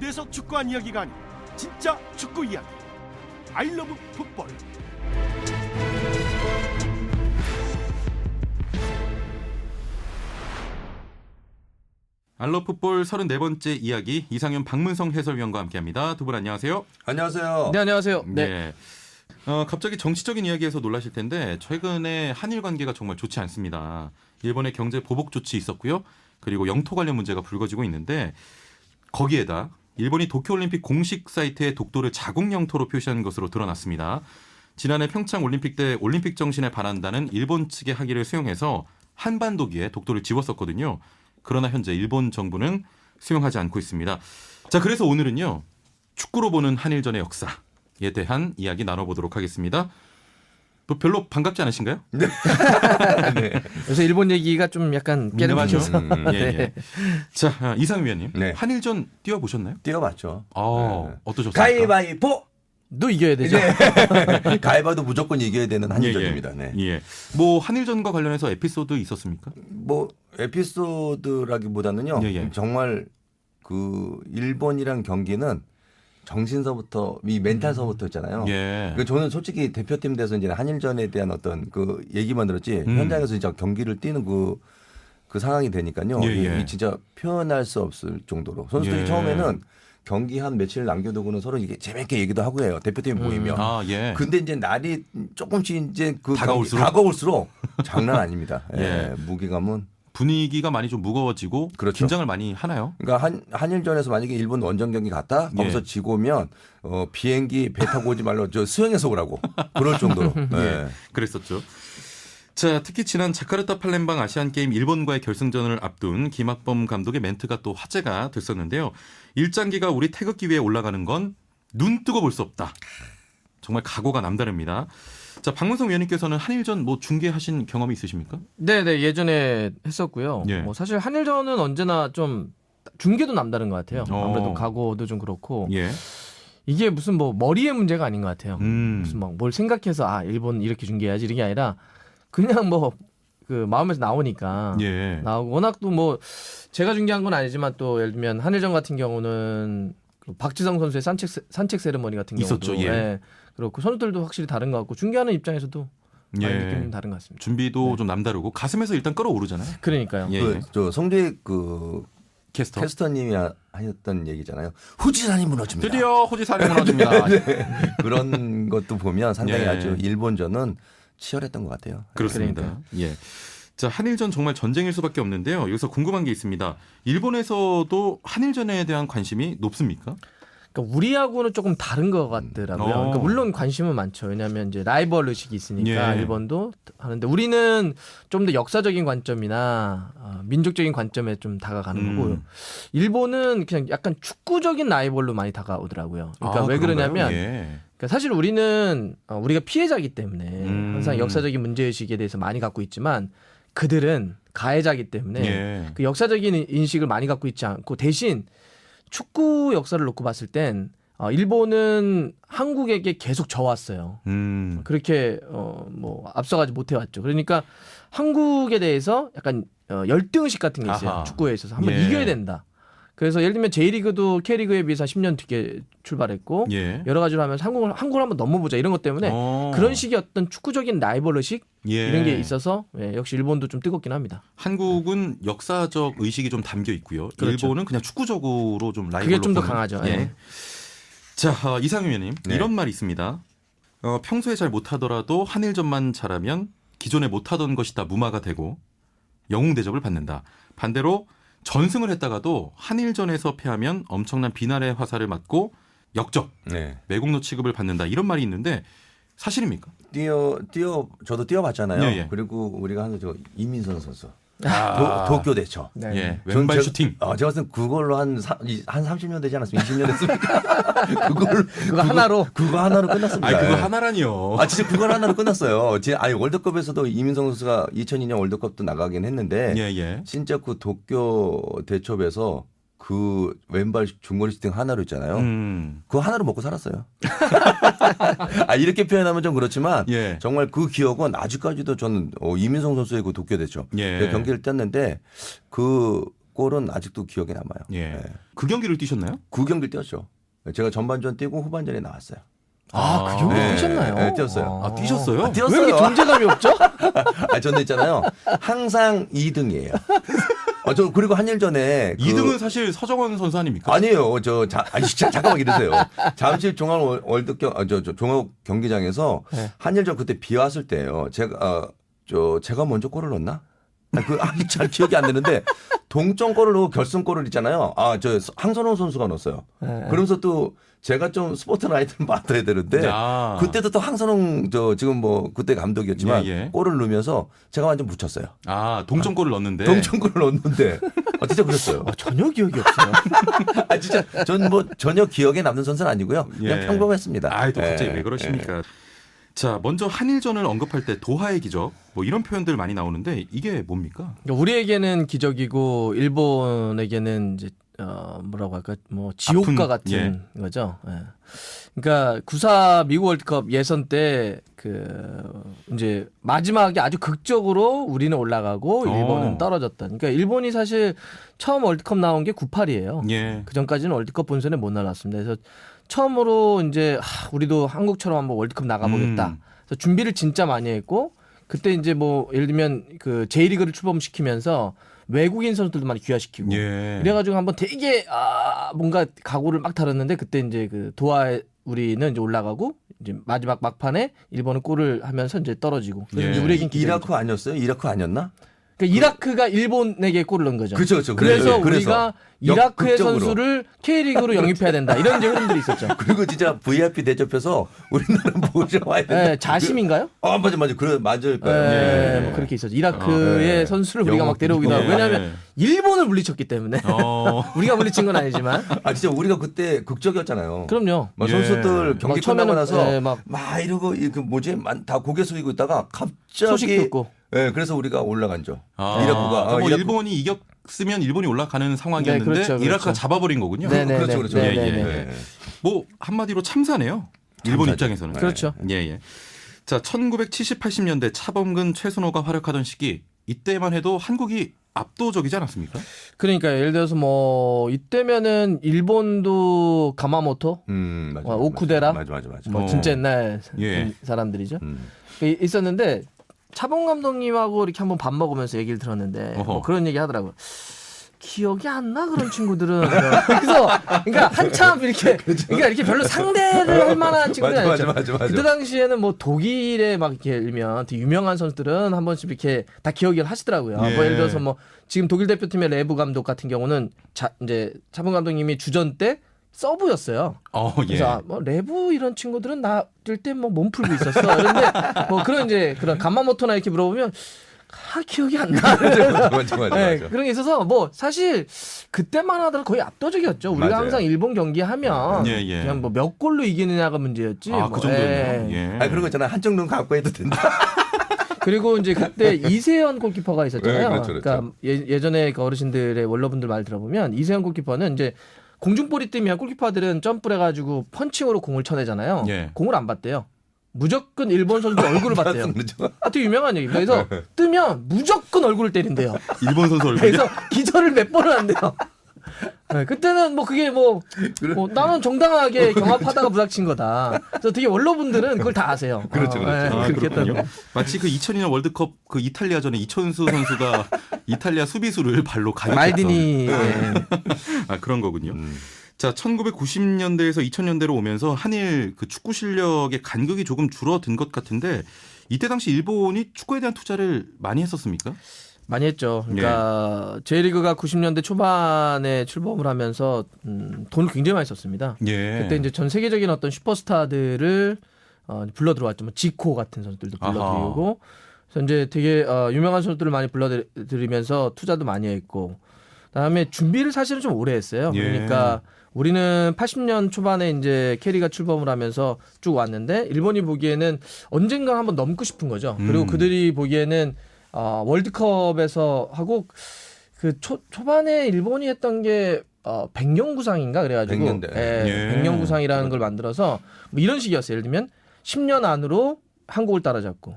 위해서 축구한 이야기가 아닌 진짜 축구 이야기. 아이러브 풋볼. 알러풋볼 34번째 이야기 이상윤 박문성 해설위원과 함께합니다. 두 분 안녕하세요. 안녕하세요. 네, 안녕하세요. 네. 갑자기 정치적인 이야기에서 놀라실 텐데 최근에 한일 관계가 정말 좋지 않습니다. 일본의 경제 보복 조치 있었고요. 그리고 영토 관련 문제가 불거지고 있는데 거기에다 일본이 도쿄올림픽 공식 사이트에 독도를 자국 영토로 표시한 것으로 드러났습니다. 지난해 평창 올림픽 때 올림픽 정신에 반한다는 일본 측의 항의를 수용해서 한반도기에 독도를 지웠었거든요. 그러나 현재 일본 정부는 수용하지 않고 있습니다. 자, 그래서 오늘은요. 축구로 보는 한일전의 역사에 대한 이야기 나눠보도록 하겠습니다. 뭐 별로 반갑지 않으신가요? 네. 그래서 일본 얘기가 좀 약간 깨름하셔서. 예. 자, 이상윤 위원님. 네. 한일전 뛰어보셨나요? 뛰어봤죠. 어떠셨습니까? 가위바위보. 너 이겨야 되죠. 네. 가위바위보 무조건 이겨야 되는 한일전입니다. 네. 예. 뭐 한일전과 관련해서 에피소드 있었습니까? 뭐 에피소드라기보다는요. 예. 정말 그 일본이랑 경기는 정신서부터 이 멘탈서부터 있잖아요. 예. 그 저는 솔직히 대표팀 돼서 이제 한일전에 대한 어떤 그 얘기만 들었지 현장에서 진짜 경기를 뛰는 그 상황이 되니까요. 예. 이 진짜 표현할 수 없을 정도로 선수들이 예. 처음에는 경기 한 며칠 남겨두고는 서로 이게 재밌게 얘기도 하고 해요. 대표팀이 모이면. 예. 근데 이제 날이 조금씩 이제 그 다가올수록 장난 아닙니다. 예. 예. 무게감은. 분위기가 많이 좀 무거워지고 그렇죠. 긴장을 많이 하나요? 그러니까 한일전에서 만약에 일본 원정 경기 갔다 거기서 지고 오면 비행기 배 타고 오지 말고 저 수영해서 오라고 그럴 정도로. 예. 그랬었죠. 자, 특히 지난 자카르타 팔렘방 아시안게임 일본과의 결승전을 앞둔 김학범 감독의 멘트가 또 화제가 됐었는데요. 일장기가 우리 태극기 위에 올라가는 건 눈 뜨고 볼 수 없다. 정말 각오가 남다릅니다. 자, 박문성 위원님께서는 한일전 뭐 중계하신 경험이 있으십니까? 네, 예전에 했었고요. 예. 뭐 사실 한일전은 언제나 좀 중계도 남다른 것 같아요. 어. 아무래도 각오도 좀 그렇고 예. 이게 무슨 뭐 머리의 문제가 아닌 것 같아요. 무슨 막 뭘 생각해서 일본 이렇게 중계해야지 이런 게 아니라 그냥 뭐 그 마음에서 나오니까 예. 나오고 워낙 또 뭐 제가 중계한 건 아니지만 또 예를 들면 한일전 같은 경우는 그 박지성 선수의 산책 세레머니 같은 경우도 있었죠. 예. 그렇고 선수들도 확실히 다른 것 같고 중계하는 입장에서도 많이 느낌이 다른 것 같습니다. 준비도 좀 남다르고 가슴에서 일단 끌어오르잖아요. 그러니까요. 예. 저 성대 그 캐스터님이 하셨던 얘기잖아요. 후지산이 무너집니다. 드디어 호지산이 무너집니다. 그런 것도 보면 상당히 예. 아주 일본전은 치열했던 것 같아요. 그렇습니다. 예. 자, 한일전 정말 전쟁일 수밖에 없는데요. 여기서 궁금한 게 있습니다. 일본에서도 한일전에 대한 관심이 높습니까? 그러니까 우리하고는 조금 다른 것 같더라고요. 그러니까 물론 관심은 많죠. 왜냐하면 이제 라이벌 의식이 있으니까 예. 일본도 하는데 우리는 좀 더 역사적인 관점이나 민족적인 관점에 좀 다가가는 거고 일본은 그냥 약간 축구적인 라이벌로 많이 다가오더라고요. 그러니까 왜 그런가요? 그러냐면 예. 그러니까 사실 우리는 우리가 피해자이기 때문에 항상 역사적인 문제의식에 대해서 많이 갖고 있지만 그들은 가해자이기 때문에 예. 그 역사적인 인식을 많이 갖고 있지 않고 대신 축구 역사를 놓고 봤을 땐 일본은 한국에게 계속 져왔어요. 그렇게 뭐 앞서가지 못해왔죠. 그러니까 한국에 대해서 약간 열등의식 같은 게 있어요. 아하. 축구에 있어서 한번 예. 이겨야 된다. 그래서 예를 들면 J리그도 K리그에 비해서 10년 뒤에 출발했고 예. 여러 가지로 하면서 한국을 한번 넘어보자 이런 것 때문에 그런 식의 어떤 축구적인 라이벌 의식 이런 게 있어서 역시 일본도 좀 뜨겁긴 합니다. 한국은 역사적 의식이 좀 담겨 있고요. 그렇죠. 일본은 그냥 축구적으로 좀 라이벌로 그게 좀 더 보는. 강하죠. 예. 예. 자, 이상윤 의원님 네. 이런 말이 있습니다. 평소에 잘 못하더라도 한일전만 잘하면 기존에 못하던 것이 다 무마가 되고 영웅 대접을 받는다. 반대로 전승을 했다가도 한일전에서 패하면 엄청난 비난의 화살을 맞고 역적, 네. 매국노 취급을 받는다. 이런 말이 있는데 사실입니까? 저도 뛰어봤잖아요. 예. 그리고 우리가 하는 저 이민선 선수 도쿄 대처. 네. 예, 왼발 슈팅. 제가 봤을 땐 그걸로 한 30년 되지 않았습니까? 20년 됐습니까? 그거 하나로 그거 하나로 끝났습니다. 아니 그거 예. 하나라니요. 진짜 그거 하나로 끝났어요. 월드컵에서도 이민성 선수가 2002년 월드컵도 나가긴 했는데 예. 진짜 그 도쿄 대첩에서 그 왼발 중거리 슈팅 하나로 있잖아요. 그거 하나로 먹고 살았어요. 이렇게 표현하면 좀 그렇지만 예. 정말 그 기억은 아직까지도 저는 이민성 선수의 그 도쿄 대첩 예. 그 경기를 뛰었는데 그 골은 아직도 기억에 남아요. 예. 네. 그 경기를 뛰셨나요? 그 경기 뛰었죠. 제가 전반전 뛰고 후반전에 나왔어요. 그 경기 네. 뛰셨나요? 네, 뛰었어요. 아, 뛰셨어요? 아, 뛰었어요. 왜 이렇게 존재감이 없죠? 저는 있잖아요. 항상 2등이에요. 저 그리고 한일전에 2등은 사실 서정원 선수 아닙니까? 아니에요. 잠깐만 이러세요. 잠실 종합 월드경 종합 경기장에서 네. 한일전 그때 비 왔을 때예요. 제가 먼저 골을 넣었나? 잘 기억이 안 나는데 동점골을 넣고 결승골을 있잖아요. 황선홍 선수가 넣었어요. 네. 그러면서 또 제가 좀 스포트라이트를 맡아야 되는데 아. 그때도 또 황선홍 지금 뭐 그때 감독이었지만 예. 골을 넣으면서 제가 완전 묻혔어요. 아, 동점골을 넣었는데. 동점골을 넣었는데 진짜 그랬어요. 전혀 기억이 없어요. 진짜 전 뭐 전혀 기억에 남는 선수는 아니고요. 그냥 예. 평범했습니다. 아, 또 갑자기 예. 왜 그러십니까? 자, 먼저 한일전을 언급할 때 도하의 기적 뭐 이런 표현들 많이 나오는데 이게 뭡니까? 그러니까 우리에게는 기적이고 일본에게는 이제 뭐라고 할까 뭐 지옥과 아픈, 같은 거죠. 예. 그러니까 94 미국 월드컵 예선 때 이제 마지막에 아주 극적으로 우리는 올라가고 일본은 떨어졌던. 그러니까 일본이 사실 처음 월드컵 나온 게 98이에요. 예. 그 전까지는 월드컵 본선에 못 나갔습니다. 그래서 처음으로 이제 우리도 한국처럼 한번 월드컵 나가보겠다. 그래서 준비를 진짜 많이 했고 그때 이제 뭐 예를 들면 그 J리그를 출범시키면서 외국인 선수들도 많이 귀화시키고 예. 그래가지고 한번 되게 뭔가 각오를 막 달았는데 그때 이제 그 도하 우리는 이제 올라가고 이제 마지막 막판에 일본은 골을 하면서 이제 떨어지고 그래서 예. 이제 우리에겐 기적이죠. 이라크 아니었어요? 이라크 아니었나? 그러니까 이라크가 일본에게 골을 넣은 거죠. 그렇죠. 그래서 네, 그래서 우리가 이라크의 역극적으로. 선수를 K리그로 영입해야 된다. 이런 이제 흐름들이 있었죠. 그리고 진짜 VIP 대접해서 우리나라 모셔와야 된다. 네, 자심인가요? 맞아. 맞을 거예요. 네, 예. 뭐 그렇게 있었죠. 이라크의 네. 선수를 우리가 막 데려오기도 하고. 예. 왜냐하면 일본을 물리쳤기 때문에. 우리가 물리친 건 아니지만. 진짜 우리가 그때 극적이었잖아요. 그럼요. 막 예. 선수들 경기 막 처음에는, 끝나고 나서 예, 막 이러고 다 고개 숙이고 있다가 갑자기 소식 듣고. 네, 그래서 우리가 올라간죠. 이라크가 이라크. 일본이 이겼으면 일본이 올라가는 상황이었는데 네, 그렇죠, 그렇죠. 이라크가 잡아버린 거군요. 네, 네. 그렇죠. 네, 예, 네, 예. 네. 뭐 한마디로 참사네요. 일본 참사죠. 입장에서는. 그렇죠. 예. 자, 1970, 80년대 차범근, 최순호가 활약하던 시기 이때만 해도 한국이 압도적이지 않았습니까? 그러니까 예를 들어서 뭐 이때면은 일본도 가마모토, 맞아. 오쿠데라, 맞아. 뭐 진짜 옛날 예. 사람들이죠. 있었는데 차범 감독님하고 이렇게 한번 밥 먹으면서 얘기를 들었는데 뭐 그런 얘기 하더라고요. 기억이 안 나 그런 친구들은. 그래서 그러니까 한참 이렇게 그러니까 이렇게 별로 상대를 할 만한 친구들이 아니었죠. 맞아. 그때 당시에는 뭐 독일에 막 이렇게 예를 들면 되게 유명한 선수들은 한 번씩 이렇게 다 기억을 하시더라고요. 예. 뭐 예를 들어서 뭐 지금 독일 대표팀의 레브 감독 같은 경우는 이제 차범 감독님이 주전 때 서브였어요. 예. 그래서 뭐 레브 이런 친구들은 나 뛸 때 뭐 몸 풀고 있었어. 그런데 뭐 그런 이제 그런 가마모토나 이렇게 물어보면 기억이 안 나. 맞아. 네, 그런 게 있어서 뭐 사실 그때만 하더라도 거의 압도적이었죠. 우리가 맞아요. 항상 일본 경기하면 예. 그냥 뭐 몇 골로 이기느냐가 문제였지. 그 뭐, 정도였나요? 예. 예. 그런 거 있잖아. 한쪽 눈 감고 해도 된다. 그리고 이제 그때 이세현 골키퍼가 있었잖아요. 네, 그렇죠. 그러니까 예전에 그 어르신들의 원로분들 말 들어보면 이세현 골키퍼는 이제 공중볼이 뜨면 골키퍼들은 점프를 해가지고 펀칭으로 공을 쳐내잖아요. 예. 공을 안 봤대요. 무조건 일본 선수들 얼굴을 봤대요. 되게 유명한 얘기입니다. 그래서 뜨면 무조건 얼굴을 때린대요. 일본 선수 얼굴이 그래서 기절을 몇 번을 한대요. 네, 그때는 뭐 그게 뭐 나는 정당하게 경합하다가 부닥친 거다. 그래서 되게 원로분들은 그걸 다 아세요. 그렇죠. 그렇게 그렇군요. 했다고. 마치 그 2002년 월드컵 그 이탈리아전에 이천수 선수가 이탈리아 수비수를 발로 가격했던 말디니. 네. 그런 거군요. 자, 1990년대에서 2000년대로 오면서 한일 그 축구 실력의 간극이 조금 줄어든 것 같은데 이때 당시 일본이 축구에 대한 투자를 많이 했었습니까? 많이 했죠. 그러니까 J리그가 90년대 초반에 출범을 하면서 돈을 굉장히 많이 썼습니다. 예. 그때 이제 전 세계적인 어떤 슈퍼스타들을 불러 들어왔죠. 뭐 지코 같은 선수들도 불러들이고, 그래서 이제 되게 유명한 선수들을 많이 불러들이면서 투자도 많이 했고, 그다음에 준비를 사실은 좀 오래 했어요. 예. 그러니까 우리는 80년 초반에 이제 캐리가 출범을 하면서 쭉 왔는데 일본이 보기에는 언젠가 한번 넘고 싶은 거죠. 그리고 그들이 보기에는 월드컵에서 하고 그 초반에 일본이 했던 게 백년구상인가 그래가지고 100년대. 백년구상이라는 걸 만들어서 뭐 이런 식이었어요. 예를 들면 10년 안으로 한국을 따라잡고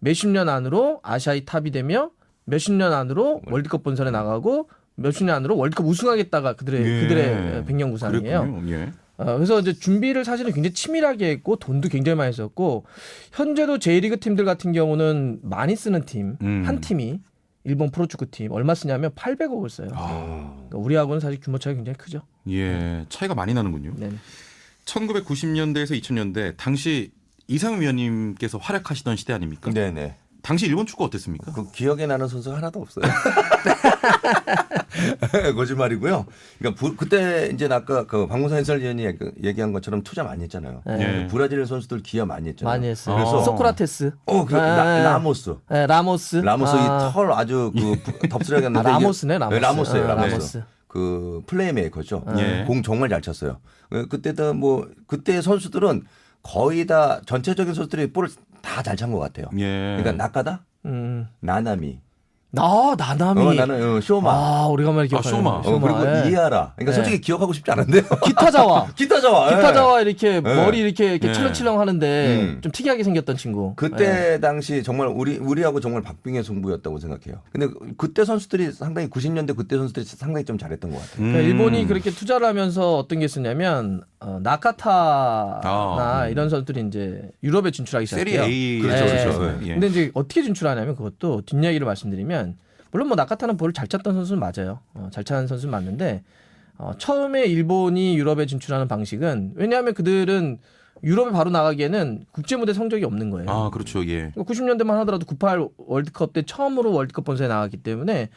몇십 년 안으로 아시아의 탑이 되며 몇십 년 안으로 월드컵 본선에 나가고 몇십 년 안으로 월드컵 우승하겠다가 그들의 백년 구상이에요. 그랬군요. 예. 그래서 이제 준비를 사실은 굉장히 치밀하게 했고 돈도 굉장히 많이 썼고 현재도 J리그 팀들 같은 경우는 많이 쓰는 팀 한 팀이 일본 프로축구팀 얼마 쓰냐면 800억을 써요. 그러니까 우리하고는 사실 규모 차이가 굉장히 크죠. 예, 차이가 많이 나는군요. 네. 1990년대에서 2000년대 당시 이상훈 위원님께서 활약하시던 시대 아닙니까? 네네. 당시 일본 축구 어땠습니까? 그 기억에 나는 선수가 하나도 없어요. 거짓말이고요. 그러니까 그때 이제 아까 그 박문선 해설위원이 얘기한 것처럼 투자 많이 했잖아요. 네. 브라질 선수들 기여 많이 했잖아요. 많이 했어요. 그래서 소크라테스. 라모스. 네, 라모스. 라모스 이 털 아주 그 덥스하게 했는데 라모스네, 라모스. 라모스예요. 라모스. 그 플레이메이커죠. 예. 공 정말 잘 쳤어요. 그때도 뭐 그때 선수들은 거의 다 전체적인 선수들이 볼을 다 잘 찬 것 같아요. 예. 그러니까 나카다, 나나미, 나나미. 나는 쇼마. 아, 오래간만에 기억하네. 쇼마. 그리고 예. 이하라. 그러니까 네. 솔직히 기억하고 싶지 않은데요. 기타자와. 기타자와. 기타자와 이렇게 네. 머리 이렇게 네. 칠렁칠렁 하는데 좀 특이하게 생겼던 친구. 그때 당시 정말 우리하고 정말 박빙의 승부였다고 생각해요. 근데 그때 선수들이 상당히 90년대 그때 선수들이 상당히 좀 잘했던 것 같아요. 그러니까 일본이 그렇게 투자를 하면서 어떤 게 있었냐면 나카타나 이런 선수들이 이제 유럽에 진출하기 세리 시작해요. A 그렇죠, 네. 그렇죠. 예. 근데 이제 어떻게 진출하냐면 그것도 뒷이야기를 말씀드리면 물론 뭐 나카타는 볼을 잘 찼던 선수는 맞아요. 잘 차는 선수는 맞는데 처음에 일본이 유럽에 진출하는 방식은 왜냐하면 그들은 유럽에 바로 나가기에는 국제 무대 성적이 없는 거예요. 아, 그렇죠. 예. 90년대만 하더라도 98 월드컵 때 처음으로 월드컵 본선에 나갔기 때문에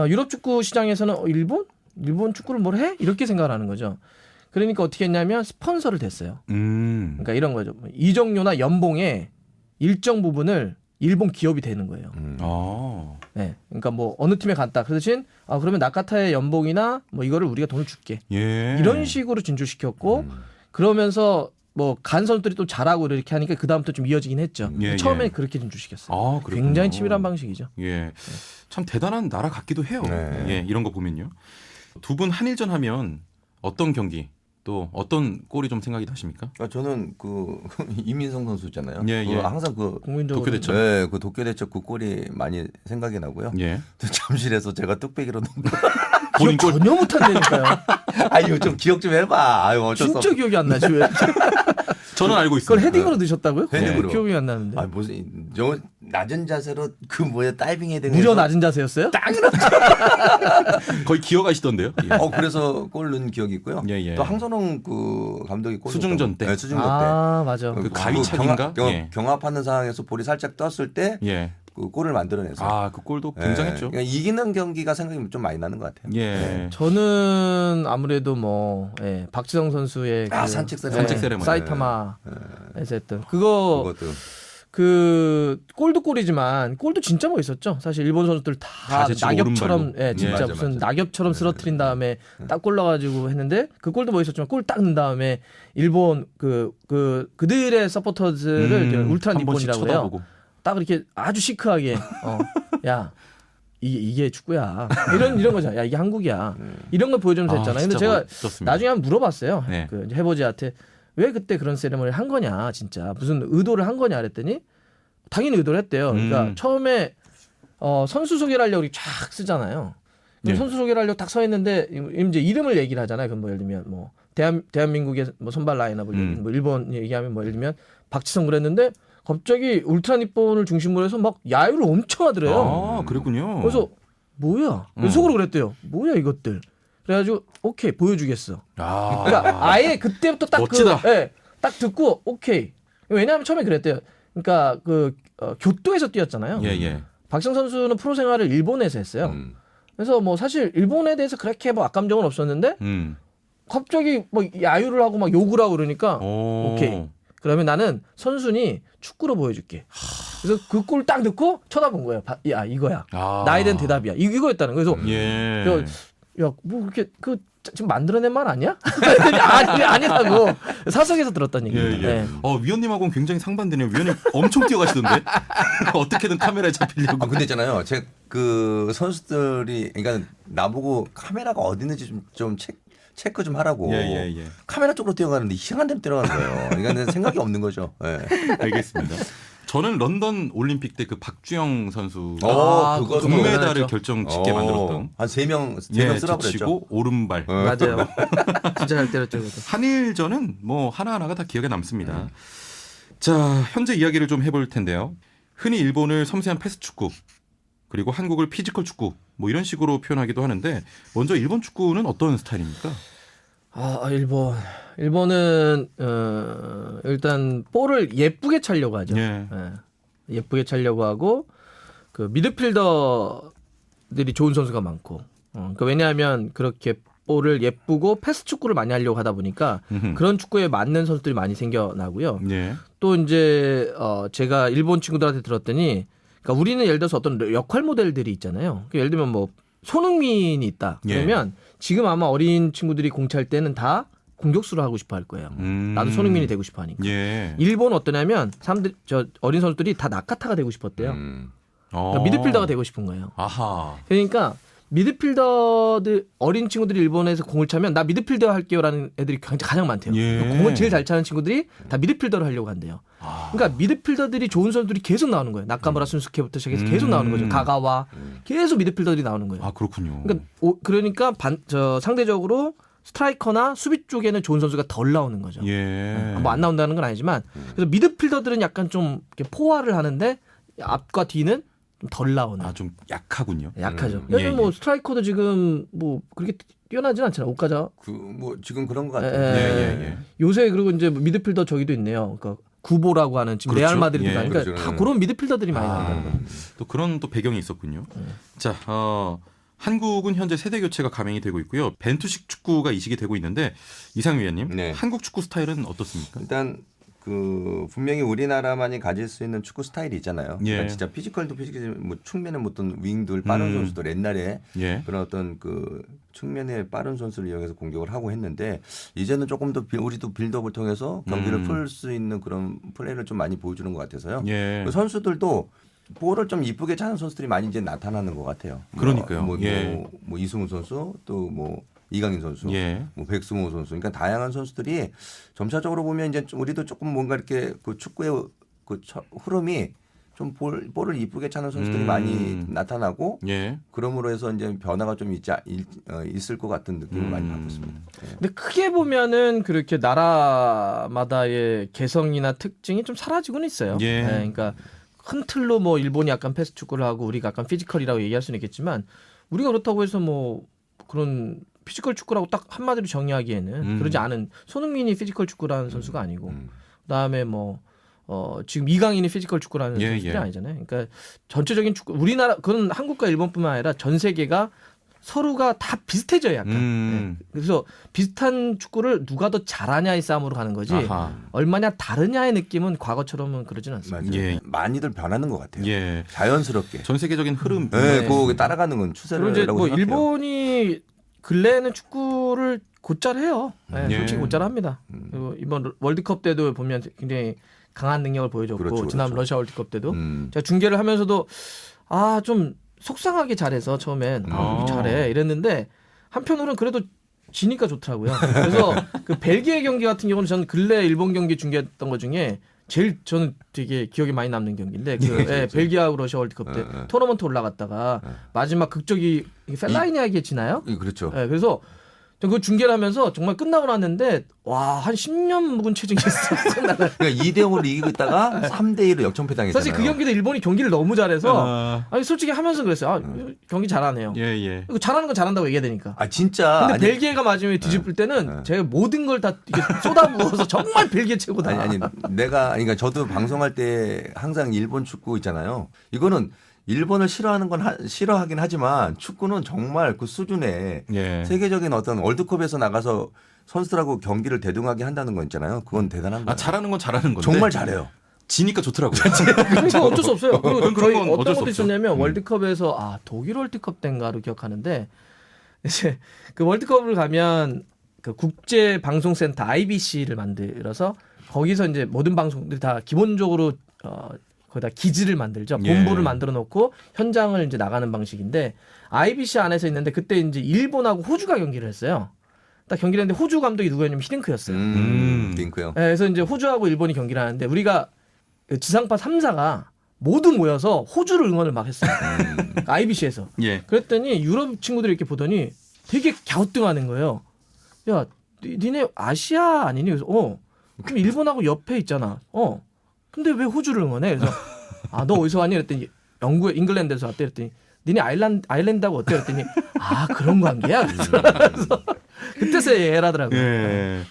유럽 축구 시장에서는 일본 축구를 뭘 해? 이렇게 생각을 하는 거죠. 그러니까 어떻게 했냐면 스폰서를 댔어요. 그러니까 이런 거죠. 이적료나 연봉의 일정 부분을 일본 기업이 되는 거예요. 아. 네, 그러니까 뭐 어느 팀에 갔다. 그 대신 그러면 나카타의 연봉이나 뭐 이거를 우리가 돈을 줄게. 예. 이런 식으로 진출시켰고 그러면서 뭐 간 선수들이 또 잘하고 이렇게 하니까 그 다음부터 좀 이어지긴 했죠. 예, 처음에 예. 그렇게 진출시켰어요. 아, 그렇군요. 굉장히 치밀한 방식이죠. 예. 참 대단한 나라 같기도 해요. 네. 예, 이런 거 보면요. 두 분 한일전 하면 어떤 경기 또 어떤 골이 좀 생각이 나십니까? 저는 그 이민성 선수 있잖아요. 예, 예. 항상 그 국민적으로 도쿄대첩. 네, 그 도쿄대첩 그 골이 많이 생각이 나고요. 예. 잠실에서 제가 뚝배기로 넣은 거. 본인 기억 골 전혀 못한다니까요. 아유 좀 기억 좀 해봐. 아유 어쩔 수 진짜 없어. 기억이 안 나지 왜? 저는 알고 그걸 있습니다. 헤딩으로 넣으셨다고요? 헤딩으로. 기억이 안 나는데. 아 무슨 저 낮은 자세로 그 뭐야 다이빙 헤딩. 무려 낮은 자세였어요? 거의 기어가시던데요. 예. 그래서 골 넣은 기억이 있고요. 예, 예. 또 황선홍 그 감독이 골 수중전 넣었다고. 때. 네, 수중전 때. 아 맞아. 그 가위차기인가? 예. 경합하는 상황에서 볼이 살짝 떴을 때 그 예. 골을 만들어내서. 아, 그 골도 예. 굉장했죠. 그러니까 이기는 경기가 생각이 좀 많이 나는 것 같아요. 예. 저는 아무래도 박지성 선수의 산책 세레머니. 사이타마에서 했던 그거 그것도 골이지만 골도 진짜 멋있었죠. 사실 일본 선수들 다 가세치고 낙엽처럼 오른발로. 진짜 맞아, 무슨 맞아. 낙엽처럼 쓰러뜨린 다음에 딱 골 넣어가지고 했는데 그 골도 멋있었지만 골 딱 넣은 다음에 일본 그들의 서포터즈를 이제 울트라 한 번씩 니폰이라고 해요. 쳐다보고. 딱 이렇게 아주 시크하게 야 이게 축구야 이런 거죠. 야 이게 한국이야 이런 걸 보여주면서 했잖아요. 근데 진짜 제가 멋졌습니다. 나중에 한번 물어봤어요. 네. 그 해보지한테 왜 그때 그런 세레머니를 한 거냐 진짜 무슨 의도를 한 거냐 그랬더니 당연히 의도를 했대요. 그러니까 처음에 선수 소개를 하려고 이렇게 쫙 쓰잖아요. 그럼 예. 선수 소개를 하려고 딱 서 있는데 이제 이름을 얘기를 하잖아요. 그럼 뭐 예를 들면 뭐 대한민국의 뭐 선발 라인업을 뭐 일본 얘기하면 뭐 예를 들면 박지성 그랬는데 갑자기 울트라 니폰을 중심으로 해서 막 야유를 엄청 하더래요. 아, 그랬군요. 그래서 뭐야? 속으로 그랬대요. 뭐야 이것들. 그래가지고 오케이 보여주겠어. 아. 그러니까 아예 그때부터 딱 멋지다. 딱 듣고 오케이. 왜냐하면 처음에 그랬대요. 그러니까 교토에서 뛰었잖아요. 예, 예. 박지성 선수는 프로 생활을 일본에서 했어요. 그래서 뭐 사실 일본에 대해서 그렇게 뭐 악감정은 없었는데 갑자기 뭐 야유를 하고 막 욕을 하고 그러니까 오케이. 그러면 나는 선순위 축구로 보여줄게. 그래서 그 골 딱 넣고 쳐다본 거예요. 야 이거야. 아. 나에 대한 대답이야. 이거였다는 거예요. 그래서 예. 야 뭐 그렇게 지금 만들어낸 말 아니야? 아니라고 사석에서 들었던 예, 얘기입니다. 예. 위원님하고는 굉장히 상반되네요. 위원님 엄청 뛰어가시던데. 어떻게든 카메라에 잡히려고. 근데 있잖아요. 그 선수들이 그러니까 나보고 카메라가 어디 있는지 좀 체크 좀 하라고. 예. 카메라 쪽으로 뛰어가는데 이상한 데로 뛰어가는 거예요. 그러니까 생각이 없는 거죠. 예. 알겠습니다. 저는 런던 올림픽 때 그 박주영 선수 그거 금메달을 결정짓게 만들었던 한 3명 쓰라고 그랬죠. 치고 오른발. 맞아요. 진짜 잘 때렸죠. 그것도. 한일전은 뭐 하나하나가 다 기억에 남습니다. 자, 현재 이야기를 좀 해볼 텐데요. 흔히 일본을 섬세한 패스 축구 그리고 한국을 피지컬 축구 뭐 이런 식으로 표현하기도 하는데 먼저 일본 축구는 어떤 스타일입니까? 일본은 일단 볼을 예쁘게 차려고 하죠. 예. 예쁘게 차려고 하고 그 미드필더들이 좋은 선수가 많고. 그러니까 왜냐하면 그렇게 볼을 예쁘고 패스 축구를 많이 하려고 하다 보니까 그런 축구에 맞는 선수들이 많이 생겨나고요. 예. 또 이제 제가 일본 친구들한테 들었더니 그러니까 우리는 예를 들어서 어떤 역할 모델들이 있잖아요. 그러니까 예를 들면 뭐 손흥민이 있다. 그러면 지금 아마 어린 친구들이 공차할 때는 다 공격수를 하고 싶어 할 거예요. 나도 손흥민이 되고 싶어 하니까. 예. 일본은 어떠냐면 사람들 저 어린 선수들이 다 나카타가 되고 싶었대요. 그러니까 미드필더가 되고 싶은 거예요. 아하. 그러니까 미드필더들 어린 친구들이 일본에서 공을 차면 나 미드필더 할게요라는 애들이 가장 많대요. 예. 공을 제일 잘 차는 친구들이 다 미드필더를 하려고 한대요. 그러니까 미드필더들이 좋은 선수들이 계속 나오는 거예요. 나카무라 순스케부터 시작해서 계속 나오는 거죠. 가가와 계속 미드필더들이 나오는 거예요. 아, 그렇군요. 그러니까 상대적으로 스트라이커나 수비 쪽에는 좋은 선수가 덜 나오는 거죠. 예. 뭐 안 나온다는 건 아니지만 그래서 미드필더들은 약간 좀 이렇게 포화를 하는데 앞과 뒤는 좀 덜 나오는. 아, 좀 약하군요. 약하죠. 예, 요즘 뭐 스트라이커도 지금 뭐 그렇게 뛰어나진 않잖아요. 오카자. 뭐 지금 그런 것 같아요. 예. 요새 그리고 이제 미드필더 저기도 있네요. 그러니까 구보라고 하는 지금 그렇죠. 레알 마드리드 예, 그러니까 그렇죠. 다 그런 미드필더들이 많이 나온다는 거예요. 또 그런 또 배경이 있었군요. 자, 한국은 현재 세대 교체가 감행이 되고 있고요. 벤투식 축구가 이식이 되고 있는데 이상 위원님, 네. 한국 축구 스타일은 어떻습니까? 일단 그 분명히 우리나라만이 가질 수 있는 축구 스타일이 있잖아요. 예. 그러니까 진짜 피지컬도 뭐 측면에 어떤 윙들 빠른 선수들 옛날에 예. 그런 어떤 그 측면에 빠른 선수를 이용해서 공격을 하고 했는데 이제는 조금 더 우리도 빌드업을 통해서 경기를 풀 수 있는 그런 플레이를 좀 많이 보여주는 것 같아서요. 예. 그 선수들도 볼을 좀 이쁘게 차는 선수들이 많이 이제 나타나는 것 같아요. 그러니까요. 뭐 예. 이승우 선수 또 뭐 이강인 선수, 예. 뭐 백승호 선수, 그러니까 다양한 선수들이 점차적으로 보면 이제 우리도 조금 뭔가 이렇게 그 축구의 그 흐름이 좀 볼을 이쁘게 차는 선수들이 많이 나타나고 예. 그러므로 해서 이제 변화가 좀 있을 것 같은 느낌을 많이 받고 있습니다. 예. 근데 크게 보면은 그렇게 나라마다의 개성이나 특징이 좀 사라지고는 있어요. 예. 그러니까 큰 틀로 뭐 일본이 약간 패스 축구를 하고 우리가 약간 피지컬이라고 얘기할 수는 있겠지만 우리가 그렇다고 해서 뭐 그런 피지컬 축구라고 딱 한마디로 정의하기에는 그러지 않은 손흥민이 피지컬 축구라는 선수가 아니고 그다음에 뭐 지금 이강인이 피지컬 축구라는 예, 선수들이 예. 아니잖아요. 그러니까 전체적인 축구 우리나라 그건 한국과 일본뿐만 아니라 전 세계가 서로가 다 비슷해져요, 약간. 네. 그래서 비슷한 축구를 누가 더 잘하냐의 싸움으로 가는 거지 아하. 얼마나 다르냐의 느낌은 과거처럼은 그러지는 않습니다. 맞아요. 예. 많이들 변하는 것 같아요. 예. 자연스럽게. 전 세계적인 흐름. 네, 네. 그 따라가는 건 그리고 추세라고 이제 뭐 생각해요. 일본이 근래에는 축구를 곧잘 해요. 네, 예. 솔직히 곧잘 합니다. 그리고 이번 월드컵 때도 보면 굉장히 강한 능력을 보여줬고 그렇죠, 지난 그렇죠. 러시아 월드컵 때도 제가 중계를 하면서도 좀 속상하게 잘해서 처음엔 잘해 이랬는데 한편으로는 그래도 지니까 좋더라고요. 그래서 그 벨기에 경기 같은 경우는 저는 근래 일본 경기 중계했던 것 중에 제일 저는 되게 기억에 많이 남는 경기인데 벨기에하고 러시아 월드컵 때 토너먼트 올라갔다가 마지막 극적이 펠라이니에게 지나요? 그렇죠. 네, 그래서 그 중계를 하면서 정말 끝나고 났는데 한 10년 묵은 체중이 있었어. 그러니까 2대0으로 이기고 있다가 3대2로 역전패당했잖아요. 사실 그 경기도 일본이 경기를 너무 잘해서 아니 솔직히 하면서 그랬어요. 경기 잘하네요. 예. 이거 잘하는 건 잘한다고 얘기해야 되니까. 진짜. 근데 벨기에가 마지막에 뒤집을 때는 제가 모든 걸 다 쏟아부어서 정말 벨기에 최고다. 아니 그러니까 저도 방송할 때 항상 일본 축구 있잖아요. 이거는 일본을 싫어하긴 하지만 축구는 정말 그 수준의 예. 세계적인 어떤 월드컵에서 나가서 선수들하고 경기를 대등하게 한다는 거 있잖아요. 그건 대단한 거예요. 잘하는 건 잘하는 건데. 정말 잘해요. 지니까 좋더라고요. 그래서 어쩔 수 없어요. 그리고 그런 저희 건 어쩔 어떤 수 것도 없죠. 있었냐면 월드컵에서 독일 월드컵 때인가로 기억하는데 이제 그 월드컵을 가면 그 국제 방송센터 IBC를 만들어서 거기서 이제 모든 방송들이 다 기본적으로 거기다 기지를 만들죠. 본부를 만들어 놓고 현장을 이제 나가는 방식인데 IBC 안에서 있는데 그때 이제 일본하고 호주가 경기를 했어요. 딱 경기를 했는데 호주 감독이 누구였냐면 히딩크였어요. 딩크요. 네, 그래서 이제 호주하고 일본이 경기를 하는데 우리가 지상파 3사가 모두 모여서 호주를 응원을 막 했어요. IBC에서. 예. 그랬더니 유럽 친구들이 이렇게 보더니 되게 갸우뚱하는 거예요. 야, 니네 아시아 아니니? 그래서 그럼 일본하고 옆에 있잖아. 근데 왜 호주를 응원해? 그래서 너 어디서 왔니? 그랬더니 잉글랜드에서 왔대. 그랬더니 니네 아일랜드하고 어때? 그랬더니 그런 관계야. 그래서 그때서 이해하더라고요. 예.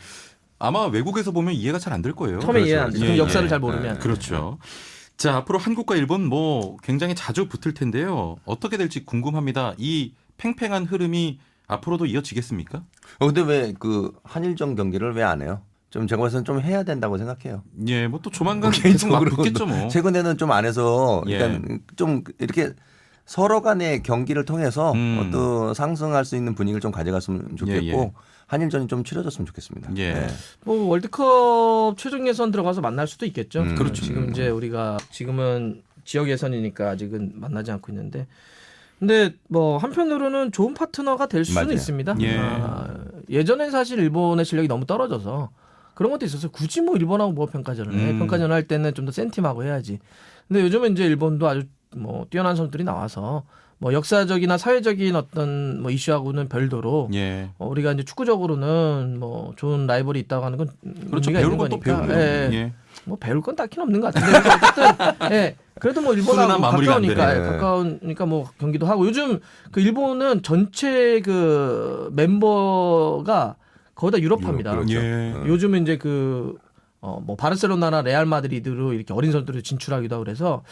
아마 외국에서 보면 이해가 잘 안 될 거예요. 처음에 이해 안 그렇죠. 돼. 예, 역사를 예. 잘 모르면. 그렇죠. 자, 앞으로 한국과 일본 뭐 굉장히 자주 붙을 텐데요. 어떻게 될지 궁금합니다. 이 팽팽한 흐름이 앞으로도 이어지겠습니까? 근데 왜 그 한일전 경기를 왜 안 해요? 좀 제가 봐서는 좀 해야 된다고 생각해요. 예, 뭐 또 조만간 계속 막 붙겠죠 뭐. 최근에는 좀 안 해서 예. 일단 좀 이렇게 서로 간의 경기를 통해서 어떤 상승할 수 있는 분위기를 좀 가져갔으면 좋겠고 예, 예. 한일전이 좀 치러졌으면 좋겠습니다. 예. 네. 뭐 월드컵 최종 예선 들어가서 만날 수도 있겠죠. 그렇죠. 지금 이제 우리가 지금은 지역 예선이니까 아직은 만나지 않고 있는데, 근데 뭐 한편으로는 좋은 파트너가 될 수는 맞아요. 있습니다. 예. 예전엔 사실 일본의 실력이 너무 떨어져서 그런 것도 있어서 굳이 뭐 일본하고 뭐 평가전을 해. 평가전 할 때는 좀 더 센 팀하고 해야지. 근데 요즘은 이제 일본도 아주 뭐 뛰어난 선수들이 나와서 뭐 역사적이나 사회적인 어떤 뭐 이슈하고는 별도로 예. 우리가 이제 축구적으로는 뭐 좋은 라이벌이 있다고 하는 건 그렇죠. 의미가 배울 있는 건 또 거니까. 배우고요. 예. 예. 뭐 배울 건 딱히 없는 것 같은데 어쨌든 그래도 뭐 일본하고 훈훈한 마무리가 안 가까우니까 되네. 가까우니까 뭐 경기도 하고 요즘 그 일본은 전체 그 멤버가 거의 다 유럽파입니다. 그렇죠. 예. 요즘은 이제 뭐 바르셀로나나 레알 마드리드로 이렇게 어린 선수들을 진출하기도 하고 그래서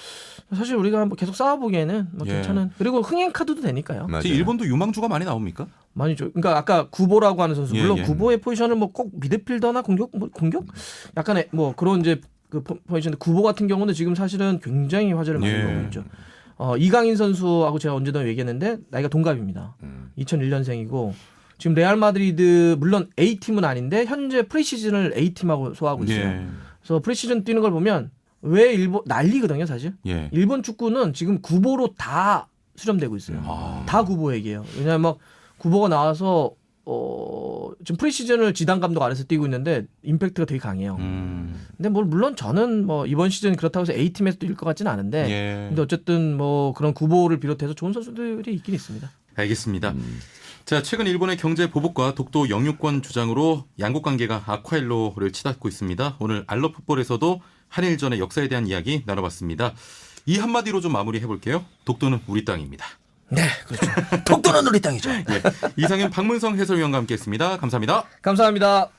사실 우리가 한번 계속 싸워보기에는 뭐 예. 괜찮은, 그리고 흥행 카드도 되니까요. 맞아요. 지금 일본도 유망주가 많이 나옵니까? 많이 죠. 그러니까 아까 구보라고 하는 선수, 예, 물론 예. 구보의 포지션을 뭐 꼭 미드필더나 공격 약간의 뭐 그런 이제 그 포지션. 구보 같은 경우는 지금 사실은 굉장히 화제를 많이 예. 보고 있죠. 이강인 선수하고 제가 언제도 얘기했는데 나이가 동갑입니다. 2001년생이고 지금 레알 마드리드 물론 A 팀은 아닌데 현재 프리시즌을 A 팀하고 소화하고 있어요. 예. 그래서 프리시즌 뛰는 걸 보면 왜 일본 난리거든요, 사실. 예. 일본 축구는 지금 구보로 다 수렴되고 있어요. 다 구보 얘기예요. 왜냐하면 막 구보가 나와서 지금 프리시즌을 지단 감독 아래서 뛰고 있는데 임팩트가 되게 강해요. 근데 뭐 물론 저는 뭐 이번 시즌 그렇다고 해서 A 팀에서 뛸 것 같지는 않은데, 예. 근데 어쨌든 뭐 그런 구보를 비롯해서 좋은 선수들이 있긴 있습니다. 알겠습니다. 자, 최근 일본의 경제 보복과 독도 영유권 주장으로 양국 관계가 악화일로를 치닫고 있습니다. 오늘 알러풋볼에서도 한일전의 역사에 대한 이야기 나눠봤습니다. 이 한마디로 좀 마무리해볼게요. 독도는 우리 땅입니다. 네, 그렇죠. 독도는 우리 땅이죠. 예. 이상현 박문성 해설위원과 함께했습니다. 감사합니다. 감사합니다.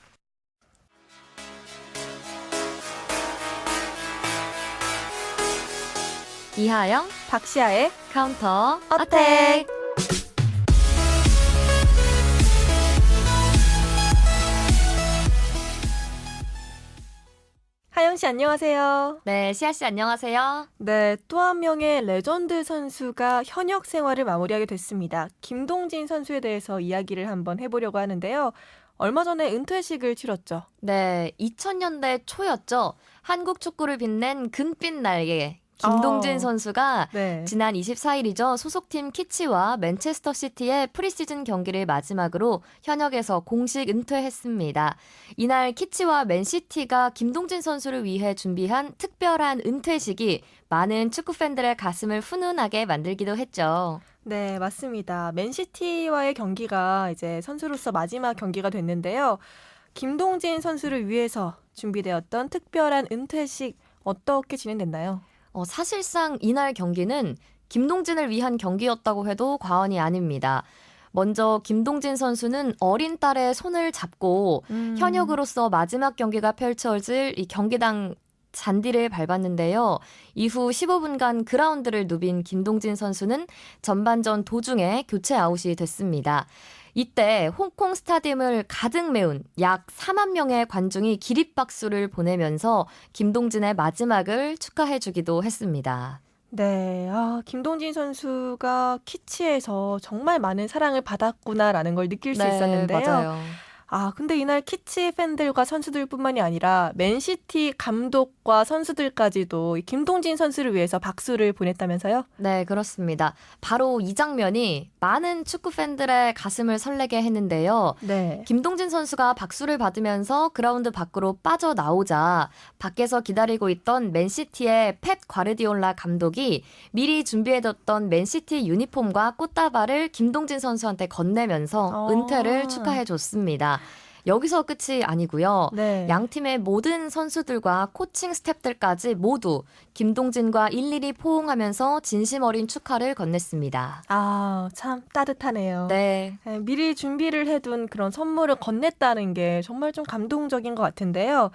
이하영, 박시아의 카운터 어택. 하영 씨 안녕하세요. 네, 시아 씨 안녕하세요. 네, 또 한 명의 레전드 선수가 현역 생활을 마무리하게 됐습니다. 김동진 선수에 대해서 이야기를 한번 해보려고 하는데요. 얼마 전에 은퇴식을 치렀죠. 네, 2000년대 초였죠. 한국 축구를 빛낸 금빛 날개 김동진 선수가 네. 지난 24일이죠. 소속팀 키치와 맨체스터 시티의 프리시즌 경기를 마지막으로 현역에서 공식 은퇴했습니다. 이날 키치와 맨시티가 김동진 선수를 위해 준비한 특별한 은퇴식이 많은 축구 팬들의 가슴을 훈훈하게 만들기도 했죠. 네, 맞습니다. 맨시티와의 경기가 이제 선수로서 마지막 경기가 됐는데요. 김동진 선수를 위해서 준비되었던 특별한 은퇴식 어떻게 진행됐나요? 사실상 이날 경기는 김동진을 위한 경기였다고 해도 과언이 아닙니다. 먼저 김동진 선수는 어린 딸의 손을 잡고 현역으로서 마지막 경기가 펼쳐질 이 경기장 잔디를 밟았는데요. 이후 15분간 그라운드를 누빈 김동진 선수는 전반전 도중에 교체 아웃이 됐습니다. 이때 홍콩 스타디움을 가득 메운 약 4만 명의 관중이 기립박수를 보내면서 김동진의 마지막을 축하해주기도 했습니다. 네, 김동진 선수가 키치에서 정말 많은 사랑을 받았구나라는 걸 느낄 수 있었는데요. 맞아요. 근데 이날 키치 팬들과 선수들뿐만이 아니라 맨시티 감독과 선수들까지도 이 김동진 선수를 위해서 박수를 보냈다면서요? 네, 그렇습니다. 바로 이 장면이 많은 축구 팬들의 가슴을 설레게 했는데요. 네. 김동진 선수가 박수를 받으면서 그라운드 밖으로 빠져나오자 밖에서 기다리고 있던 맨시티의 펩 과르디올라 감독이 미리 준비해뒀던 맨시티 유니폼과 꽃다발을 김동진 선수한테 건네면서 은퇴를 축하해줬습니다. 여기서 끝이 아니고요. 네. 양 팀의 모든 선수들과 코칭 스태프들까지 모두 김동진과 일일이 포옹하면서 진심 어린 축하를 건넸습니다. 참 따뜻하네요. 네. 미리 준비를 해둔 그런 선물을 건넸다는 게 정말 좀 감동적인 것 같은데요.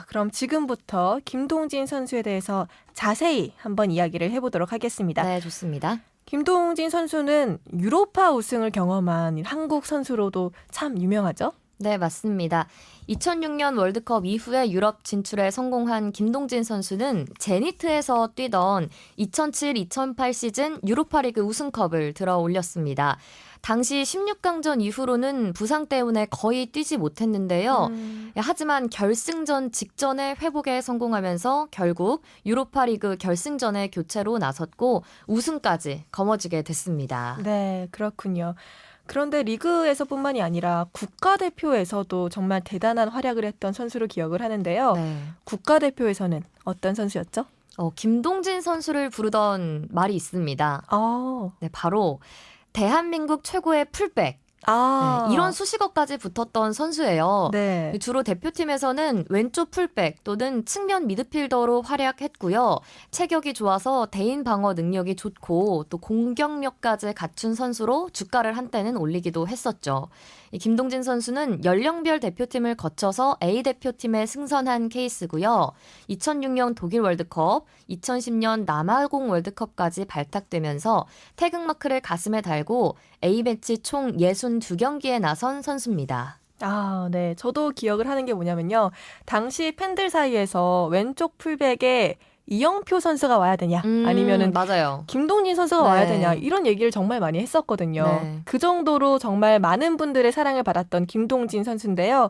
그럼 지금부터 김동진 선수에 대해서 자세히 한번 이야기를 해보도록 하겠습니다. 네, 좋습니다. 김동진 선수는 유로파 우승을 경험한 한국 선수로도 참 유명하죠? 네, 맞습니다. 2006년 월드컵 이후에 유럽 진출에 성공한 김동진 선수는 제니트에서 뛰던 2007-2008 시즌 유로파리그 우승컵을 들어 올렸습니다. 당시 16강전 이후로는 부상 때문에 거의 뛰지 못했는데요. 하지만 결승전 직전에 회복에 성공하면서 결국 유로파리그 결승전에 교체로 나섰고 우승까지 거머쥐게 됐습니다. 네, 그렇군요. 그런데 리그에서뿐만이 아니라 국가대표에서도 정말 대단한 활약을 했던 선수로 기억을 하는데요. 네. 국가대표에서는 어떤 선수였죠? 김동진 선수를 부르던 말이 있습니다. 네, 바로 대한민국 최고의 풀백. 네, 이런 수식어까지 붙었던 선수예요. 네. 주로 대표팀에서는 왼쪽 풀백 또는 측면 미드필더로 활약했고요. 체격이 좋아서 대인 방어 능력이 좋고 또 공격력까지 갖춘 선수로 주가를 한때는 올리기도 했었죠. 이 김동진 선수는 연령별 대표팀을 거쳐서 A 대표팀에 승선한 케이스고요. 2006년 독일 월드컵, 2010년 남아공 월드컵까지 발탁되면서 태극마크를 가슴에 달고 A매치 총 62경기에 나선 선수입니다. 네. 저도 기억을 하는 게 뭐냐면요. 당시 팬들 사이에서 왼쪽 풀백에 이영표 선수가 와야 되냐 아니면은 맞아요. 김동진 선수가 네. 와야 되냐 이런 얘기를 정말 많이 했었거든요. 네. 그 정도로 정말 많은 분들의 사랑을 받았던 김동진 선수인데요.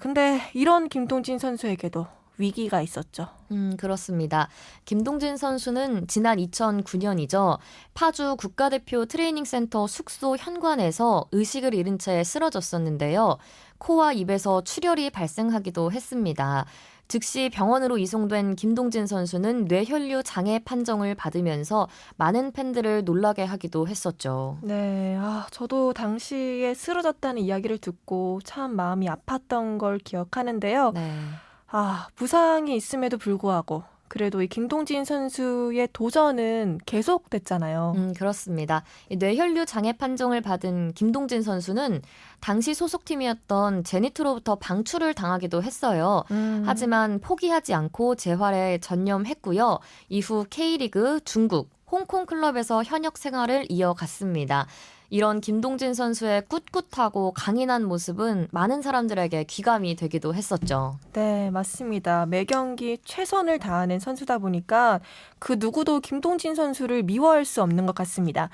근데 이런 김동진 선수에게도 위기가 있었죠. 그렇습니다. 김동진 선수는 지난 2009년이죠. 파주 국가대표 트레이닝센터 숙소 현관에서 의식을 잃은 채 쓰러졌었는데요. 코와 입에서 출혈이 발생하기도 했습니다. 즉시 병원으로 이송된 김동진 선수는 뇌혈류 장애 판정을 받으면서 많은 팬들을 놀라게 하기도 했었죠. 네, 저도 당시에 쓰러졌다는 이야기를 듣고 참 마음이 아팠던 걸 기억하는데요. 네. 부상이 있음에도 불구하고 그래도 이 김동진 선수의 도전은 계속됐잖아요. 그렇습니다. 이 뇌혈류 장애 판정을 받은 김동진 선수는 당시 소속팀이었던 제니트로부터 방출을 당하기도 했어요. 하지만 포기하지 않고 재활에 전념했고요. 이후 K리그, 중국, 홍콩 클럽에서 현역 생활을 이어갔습니다. 이런 김동진 선수의 꿋꿋하고 강인한 모습은 많은 사람들에게 귀감이 되기도 했었죠. 네, 맞습니다. 매 경기 최선을 다하는 선수다 보니까 그 누구도 김동진 선수를 미워할 수 없는 것 같습니다.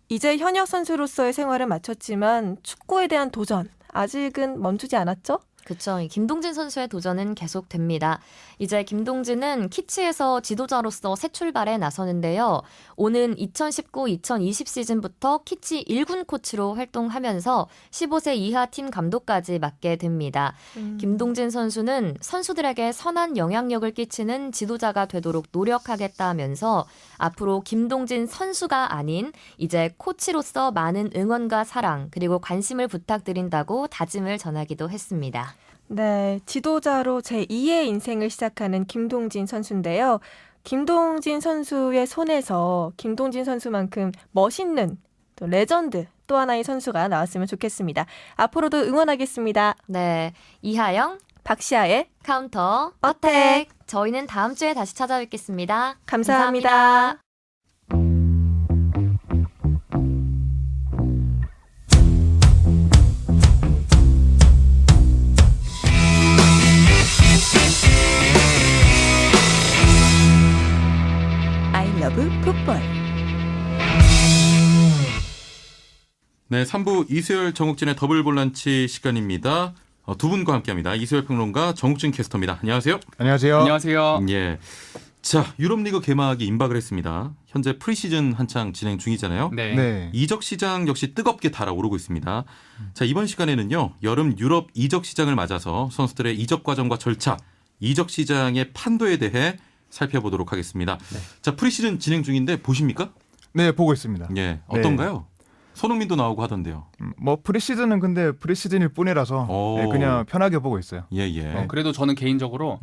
이제 현역 선수로서의 생활을 마쳤지만 축구에 대한 도전 아직은 멈추지 않았죠? 그렇죠. 김동진 선수의 도전은 계속됩니다. 이제 김동진은 키치에서 지도자로서 새 출발에 나서는데요. 오는 2019-2020 시즌부터 키치 1군 코치로 활동하면서 15세 이하 팀 감독까지 맡게 됩니다. 김동진 선수는 선수들에게 선한 영향력을 끼치는 지도자가 되도록 노력하겠다면서 앞으로 김동진 선수가 아닌 이제 코치로서 많은 응원과 사랑 그리고 관심을 부탁드린다고 다짐을 전하기도 했습니다. 네, 지도자로 제2의 인생을 시작하는 김동진 선수인데요. 김동진 선수의 손에서 김동진 선수만큼 멋있는 또 레전드 또 하나의 선수가 나왔으면 좋겠습니다. 앞으로도 응원하겠습니다. 네, 이하영, 박시아의 카운터, 어택. 저희는 다음 주에 다시 찾아뵙겠습니다. 감사합니다. I love 풋볼. 네, 3부 이수열 정욱진의 더블 볼란치 시간입니다. 두 분과 함께합니다. 이수열 평론가, 정욱진 캐스터입니다. 안녕하세요. 안녕하세요. 안녕하세요. 예. 자, 유럽리그 개막이 임박을 했습니다. 현재 프리시즌 한창 진행 중이잖아요. 네. 네. 이적 시장 역시 뜨겁게 달아오르고 있습니다. 자, 이번 시간에는요. 여름 유럽 이적 시장을 맞아서 선수들의 이적 과정과 절차, 이적 시장의 판도에 대해 살펴보도록 하겠습니다. 자, 프리시즌 진행 중인데 보십니까? 네, 보고 있습니다. 예. 어떤가요? 손흥민도 나오고 하던데요. 뭐 프리시즌은 근데 프리시즌일 뿐이라서 오. 네, 그냥 편하게 보고 있어요. 예, 예. 그래도 저는 개인적으로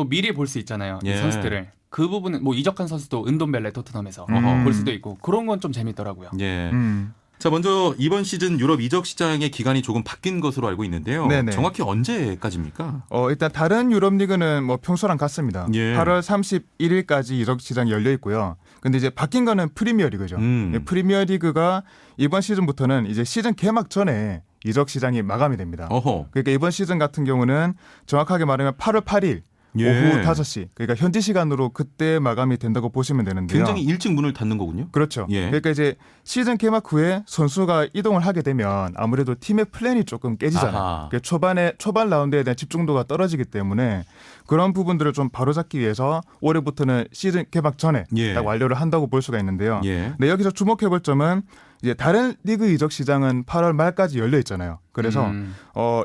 미리 볼 수 있잖아요. 예. 이 선수들을. 그 부분은 뭐 이적한 선수도 은돈벨레 토트넘에서 볼 수도 있고 그런 건 좀 재밌더라고요. 예. 음. 자, 먼저 이번 시즌 유럽 이적 시장의 기간이 조금 바뀐 것으로 알고 있는데요. 네네. 정확히 언제까지입니까? 일단 다른 유럽 리그는 뭐 평소랑 같습니다. 예. 8월 31일까지 이적 시장이 열려 있고요. 근데 이제 바뀐 거는 프리미어 리그죠. 예, 프리미어 리그가 이번 시즌부터는 이제 시즌 개막 전에 이적 시장이 마감이 됩니다. 어허. 그러니까 이번 시즌 같은 경우는 정확하게 말하면 8월 8일 예. 오후 5시. 그러니까 현지 시간으로 그때 마감이 된다고 보시면 되는데요. 굉장히 일찍 문을 닫는 거군요. 그렇죠. 예. 그러니까 이제 시즌 개막 후에 선수가 이동을 하게 되면 아무래도 팀의 플랜이 조금 깨지잖아요. 아하. 그러니까 초반 라운드에 대한 집중도가 떨어지기 때문에 그런 부분들을 좀 바로잡기 위해서 올해부터는 시즌 개막 전에 예. 딱 완료를 한다고 볼 수가 있는데요. 예. 네, 여기서 주목해볼 점은 이제 다른 리그 이적 시장은 8월 말까지 열려 있잖아요. 그래서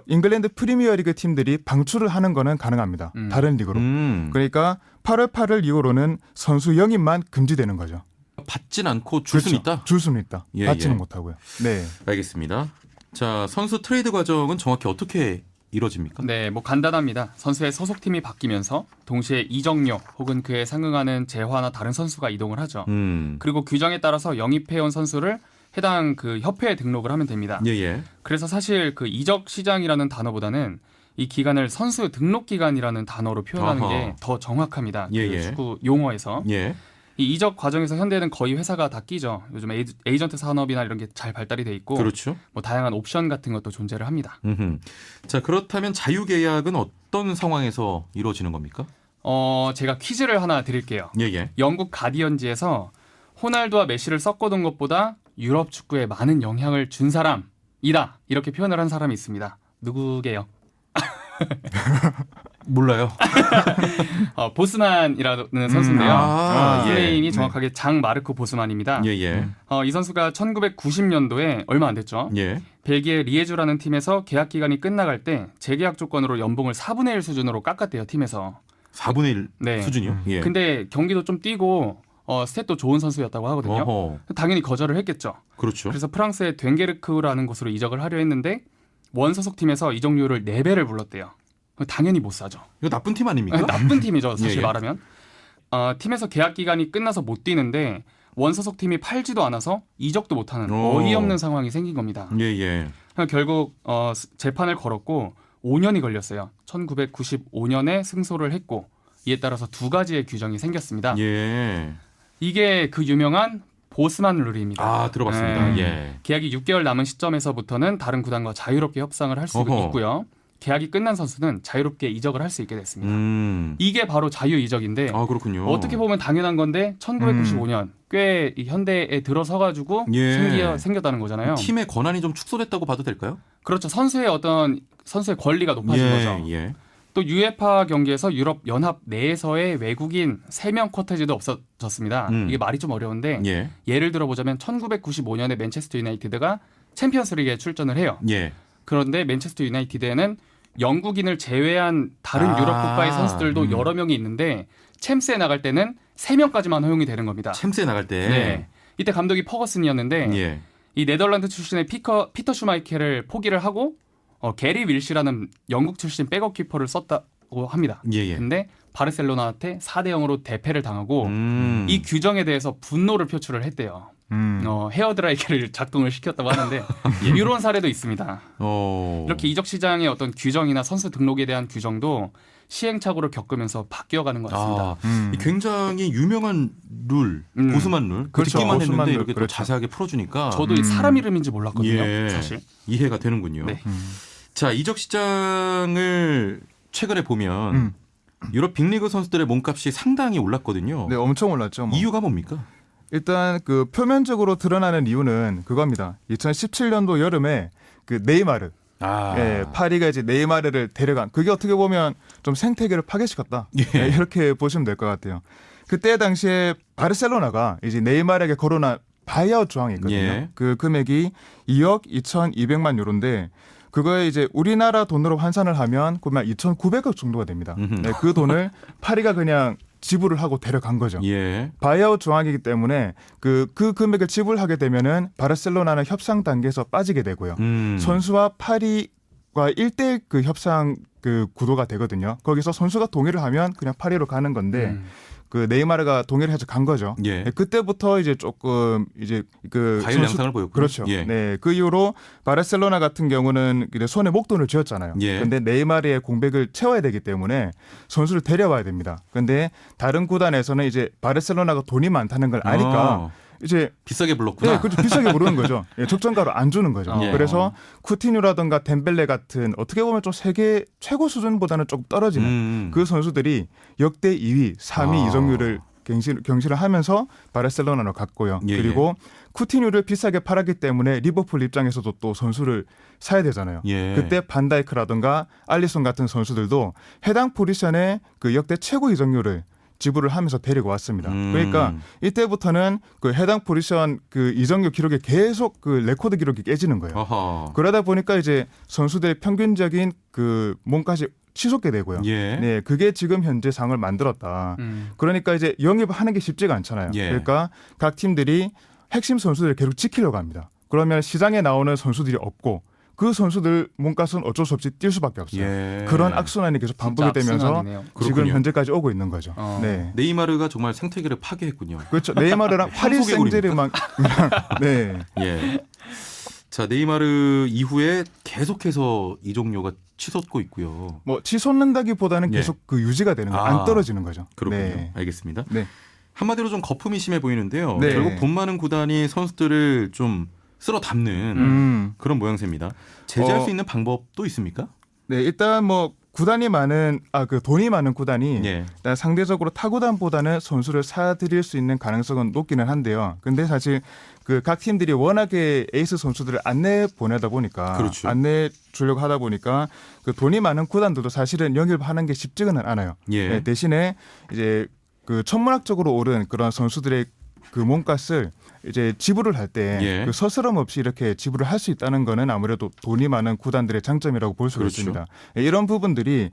잉글랜드 프리미어리그 팀들이 방출을 하는 거는 가능합니다. 다른 리그로. 그러니까 8월 8일 이후로는 선수 영입만 금지되는 거죠. 받진 않고 줄 수는 있다? 줄 수는 있다. 예, 받지는 예. 못하고요. 네. 알겠습니다. 자, 선수 트레이드 과정은 정확히 어떻게 이루어집니까? 네, 뭐 간단합니다. 선수의 소속팀이 바뀌면서 동시에 이적료 혹은 그에 상응하는 재화나 다른 선수가 이동을 하죠. 그리고 규정에 따라서 영입해온 선수를 해당 그 협회에 등록을 하면 됩니다. 예, 예. 그래서 사실 그 이적 시장이라는 단어보다는 이 기간을 선수 등록 기간이라는 단어로 표현하는 아하. 게 더 정확합니다. 예, 그 예. 축구 용어에서. 예. 이 이적 과정에서 현대는 거의 회사가 다 끼죠. 요즘 에이전트 산업이나 이런 게 잘 발달이 돼 있고 그렇죠. 뭐 다양한 옵션 같은 것도 존재를 합니다. 자, 그렇다면 자유 계약은 어떤 상황에서 이루어지는 겁니까? 제가 퀴즈를 하나 드릴게요. 예, 예. 영국 가디언지에서 호날두와 메시를 섞어둔 것보다 유럽 축구에 많은 영향을 준 사람이다. 이렇게 표현을 한 사람이 있습니다. 누구게요? 몰라요. 보스만이라는 선수인데요. 아, 예. 플레이임이 정확하게 장 마르크 보스만입니다. 예, 예. 이 선수가 1990년도에 얼마 안 됐죠. 예. 벨기에 리에주라는 팀에서 계약 기간이 끝나갈 때 재계약 조건으로 연봉을 4분의 1 수준으로 깎았대요. 팀에서. 4분의 1 네. 수준이요? 예. 근데 경기도 좀 뛰고 스탯도 좋은 선수였다고 하거든요. 어허. 당연히 거절을 했겠죠. 그렇죠. 그래서 프랑스의 됴게르크라는 곳으로 이적을 하려 했는데 원소속 팀에서 이적료를 4배를 불렀대요. 당연히 못 사죠. 이거 나쁜 팀 아닙니까? 나쁜 팀이죠. 사실 예, 예. 말하면. 팀에서 계약 기간이 끝나서 못 뛰는데 원소속 팀이 팔지도 않아서 이적도 못하는 오. 어이없는 상황이 생긴 겁니다. 예, 예. 결국 재판을 걸었고 5년이 걸렸어요. 1995년에 승소를 했고 이에 따라서 두 가지의 규정이 생겼습니다. 예. 이게 그 유명한 보스만 룰입니다. 아, 들어봤습니다. 네. 예. 계약이 6개월 남은 시점에서부터는 다른 구단과 자유롭게 협상을 할 수 어허. 있고요. 계약이 끝난 선수는 자유롭게 이적을 할 수 있게 됐습니다. 음. 이게 바로 자유 이적인데 아, 그렇군요. 어떻게 보면 당연한 건데 1995년 꽤 이 현대에 들어서가지고 예. 생겼다는 거잖아요. 팀의 권한이 좀 축소됐다고 봐도 될까요? 그렇죠. 선수의 권리가 높아진 거죠. 예. 또 유에파 경기에서 유럽 연합 내에서의 외국인 3명 쿼터제도 없어졌습니다. 이게 말이 좀 어려운데 예. 예를 들어보자면 1995년에 맨체스터 유나이티드가 챔피언스리그에 출전을 해요. 예. 그런데 맨체스터 유나이티드에는 영국인을 제외한 다른 아. 유럽 국가의 선수들도 여러 명이 있는데 챔스에 나갈 때는 3명까지만 허용이 되는 겁니다. 챔스에 나갈 때. 네. 이때 감독이 퍼거슨이었는데 예. 이 네덜란드 출신의 피터 슈마이켈을 포기를 하고 게리 윌시라는 영국 출신 백업 키퍼를 썼다고 합니다. 예, 예. 근데 바르셀로나한테 4대 0으로 대패를 당하고 이 규정에 대해서 분노를 표출을 했대요. 헤어드라이기를 작동을 시켰다고 하는데 이런 사례도 있습니다. 이렇게 이적 시장의 어떤 규정이나 선수 등록에 대한 규정도 시행착오를 겪으면서 바뀌어가는 것 같습니다. 이 굉장히 유명한 룰, 보스만 룰. 그렇죠. 듣기만 보스만 했는데 룰, 이렇게 또 그렇죠. 자세하게 풀어주니까 저도 이 사람 이름인지 몰랐거든요. 예. 사실. 이해가 되는군요. 네. 자, 이적 시장을 최근에 보면 유럽 빅리그 선수들의 몸값이 상당히 올랐거든요. 네, 엄청 올랐죠. 뭐. 이유가 뭡니까? 일단 그 표면적으로 드러나는 이유는 그겁니다. 2017년도 여름에 그 네이마르, 예, 파리가 이제 네이마르를 데려간 그게 어떻게 보면 좀 생태계를 파괴시켰다. 예, 이렇게 보시면 될 것 같아요. 그때 당시에 바르셀로나가 이제 네이마르에게 거론한 바이아웃 조항이 있거든요. 예. 그 금액이 2억 2,200만 유로인데 그거에 이제 우리나라 돈으로 환산을 하면 그러면 2,900억 정도가 됩니다. 네, 그 돈을 파리가 그냥 지불을 하고 데려간 거죠. 예. 바이아웃 조항이기 때문에 그 금액을 지불하게 되면은 바르셀로나는 협상 단계에서 빠지게 되고요. 선수와 파리가 1대1 그 협상 그 구도가 되거든요. 거기서 선수가 동의를 하면 그냥 파리로 가는 건데 그 네이마르가 동의를 해서 간 거죠. 예. 네, 그때부터 이제 조금 이제 그 과일 양상을 보였고 그렇죠. 예. 네, 그 이후로 바르셀로나 같은 경우는 이제 손에 목돈을 쥐었잖아요. 예. 근데 네이마르의 공백을 채워야 되기 때문에 선수를 데려와야 됩니다. 근데 다른 구단에서는 이제 바르셀로나가 돈이 많다는 걸 아니까 이제 비싸게 불렀구나. 네, 그렇죠. 비싸게 부르는 거죠. 예, 적정가로 안 주는 거죠. 예. 그래서 쿠티뉴라든가 덴벨레 같은 어떻게 보면 좀 세계 최고 수준보다는 조금 떨어지는 그 선수들이 역대 2위, 3위 이적률을 경신을 하면서 바르셀로나로 갔고요. 예, 그리고 쿠티뉴를 비싸게 팔았기 때문에 리버풀 입장에서도 또 선수를 사야 되잖아요. 예. 그때 반다이크라든가 알리송 같은 선수들도 해당 포지션의 그 역대 최고 이적률을 지불을 하면서 데리고 왔습니다. 그러니까 이때부터는 그 해당 포지션 그 이적률 기록이 계속 그 레코드 기록이 깨지는 거예요. 어허. 그러다 보니까 이제 선수들의 평균적인 그 몸값이 치솟게 되고요. 예. 네, 그게 지금 현재 상을 만들었다. 그러니까 이제 영입하는 게 쉽지가 않잖아요. 예. 그러니까 각 팀들이 핵심 선수들을 계속 지키려고 합니다. 그러면 시장에 나오는 선수들이 없고 그 선수들 몸값은 어쩔 수 없이 뛸 수밖에 없어요. 예. 그런 악순환이 계속 반복이 되면서 악순환이네요. 지금 그렇군요. 현재까지 오고 있는 거죠. 네. 네이마르가 정말 생태계를 파괴했군요. 그렇죠. 네이마르랑 파리 생제르맹 네. 예. 자, 네이마르 이후에 계속해서 이적료가 치솟고 있고요. 뭐 치솟는다기보다는 예. 계속 그 유지가 되는 거예요. 안 떨어지는 거죠. 그렇군요. 네. 알겠습니다. 네. 한마디로 좀 거품이 심해 보이는데요. 네. 결국 돈 많은 구단이 선수들을 좀 쓸어 담는 그런 모양새입니다. 제재할 수 있는 방법도 있습니까? 네, 일단 뭐 구단이 많은 그 돈이 많은 구단이 예. 일단 상대적으로 타구단보다는 선수를 사들일 수 있는 가능성은 높기는 한데요. 근데 사실 그 각 팀들이 워낙에 에이스 선수들을 안 내 보내다 보니까 그렇죠. 안 내 주려고 하다 보니까 그 돈이 많은 구단들도 사실은 영입하는 게 쉽지는 않아요. 예. 네, 대신에 이제 그 천문학적으로 오른 그런 선수들의 그 몸값을 이제 지불을 할 때 예. 그 서스럼 없이 이렇게 지불을 할 수 있다는 거는 아무래도 돈이 많은 구단들의 장점이라고 볼 수가 그렇죠. 있습니다. 예, 이런 부분들이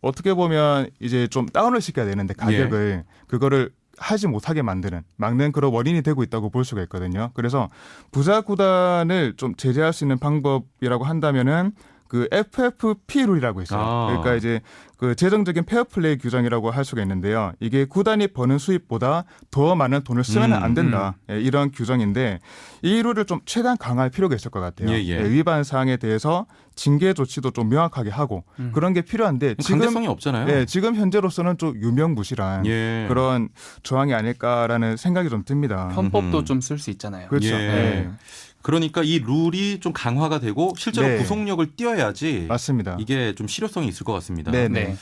어떻게 보면 이제 좀 다운을 시켜야 되는데 가격을 그거를 하지 못하게 막는 그런 원인이 되고 있다고 볼 수가 있거든요. 그래서 부자 구단을 좀 제재할 수 있는 방법이라고 한다면은 그 FFP 룰이라고 있어요. 그러니까 이제 그 재정적인 페어플레이 규정이라고 할 수가 있는데요. 이게 구단이 버는 수입보다 더 많은 돈을 쓰면 안 된다. 예, 이런 규정인데 이 룰을 좀 최대한 강화할 필요가 있을 것 같아요. 예. 예, 위반 사항에 대해서 징계 조치도 좀 명확하게 하고 그런 게 필요한데 강제성이 없잖아요. 예, 지금 현재로서는 좀 유명무실한 예. 그런 조항이 아닐까라는 생각이 좀 듭니다. 편법도 좀 쓸 수 있잖아요. 그렇죠. 예. 예. 그러니까 이 룰이 좀 강화가 되고 실제로 네. 구속력을 띄어야지 맞습니다. 이게 좀 실효성이 있을 것 같습니다. 네, 네.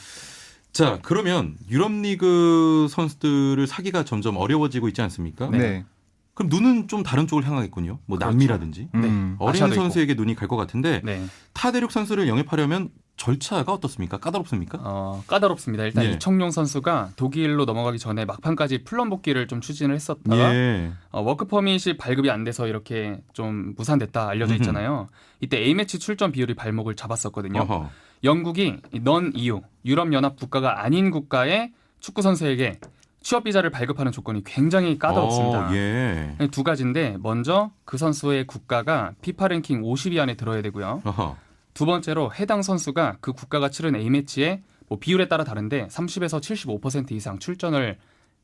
자, 그러면 유럽 리그 선수들을 사기가 점점 어려워지고 있지 않습니까? 네. 그럼 눈은 좀 다른 쪽을 향하겠군요. 뭐 남미라든지 어린 아시아도 선수에게 눈이 갈 것 같은데 네. 타 대륙 선수를 영입하려면 절차가 어떻습니까? 까다롭습니까? 까다롭습니다. 일단 예. 이청용 선수가 독일로 넘어가기 전에 막판까지 플럼 복귀를 좀 추진을 했었다가 예. 워크 퍼밋이 발급이 안 돼서 이렇게 좀 무산됐다 알려져 있잖아요. 이때 A매치 출전 비율이 발목을 잡았었거든요. 어허. 영국이 넌 EU 유럽 연합 국가가 아닌 국가의 축구 선수에게 취업 비자를 발급하는 조건이 굉장히 까다롭습니다. 예. 두 가지인데 먼저 그 선수의 국가가 피파 랭킹 50위 안에 들어야 되고요. 어허. 두 번째로 해당 선수가 그 국가가 치른 A매치에 뭐 비율에 따라 다른데 30에서 75% 이상 출전을